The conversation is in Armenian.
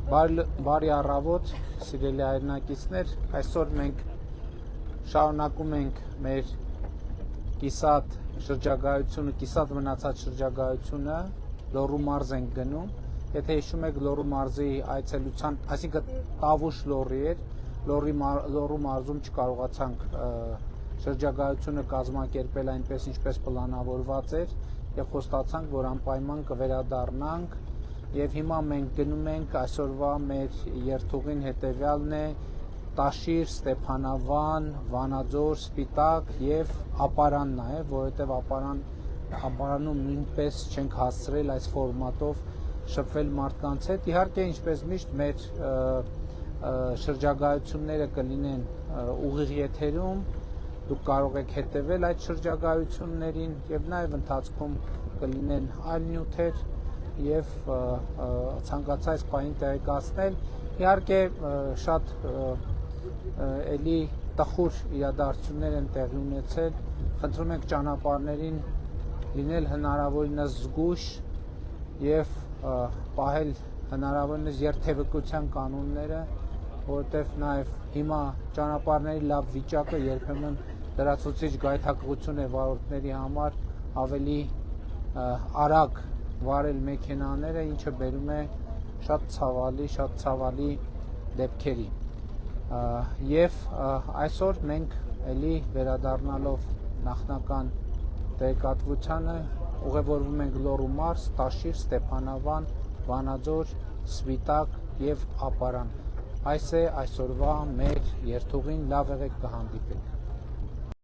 Բարի առավոտ, սիրելի հայրենակիցներ, այսօր մենք շարունակում ենք մեր կիսատ շրջագայությունը, կիսատ մնացած շրջագայությունը, Լոռու մարզ ենք գնում։ Եթե հիշում եք, Լոռու մարզի այցելության, այսինքն Տավուշ լոռի էր, Լոռու մարզում չկարողացանք շրջագայությունը կազմակերպել այնպես, ինչպես պլանավորված էր, եւ խոստացանք, որ անպայման կվերադառնանք։ Եվ հիմա մենք գնում ենք այսօրվա մեր երթուղին հետևյալն է Տաշիր, Ստեփանավան, Վանաձոր, Սպիտակ եւ Ապարանն է, որովհետեւ Ապարանում նույնպես չենք հասցրել այս ֆորմատով շփվել մարդկանց հետ։ Իհարկե, ինչպես միշտ մեր շրջագայությունները կլինեն ուղիղ եթերում, դուք կարող եք հետևել այդ շրջագայություններին եւ նաեւ ընթացքում կլինեն այլ նյութեր եւ ցանկացա այս պահին տեղեկացնել։ Իհարկե շատ էլի տխուր իրադարձություններ են տեղի ունեցել։ Խնդրում ենք ճանապարհներին լինել հնարավորինս զգույշ եւ պահել հնարավորինս երթևեկության կանոնները, որովհետեւ նաեւ հիմա ճանապարհների լավ վիճակը երբեմն լրացուցիչ գայթակղություն է վարորդների համար ավելի արագ վարել մեքենաները, ինչը բերում է շատ ցավալի դեպքերի։ Եվ այսօր մենք էլի վերադառնալով նախնական տեղեկատվությանը ուղևորվում ենք Լոռու մարզ, Տաշիր, Ստեփանավան, Վանաձոր, Սպիտակ եւ Ապարան։ Այս է այսօրվա մեր երթուղին, լավ եղեք, կհանդիպենք։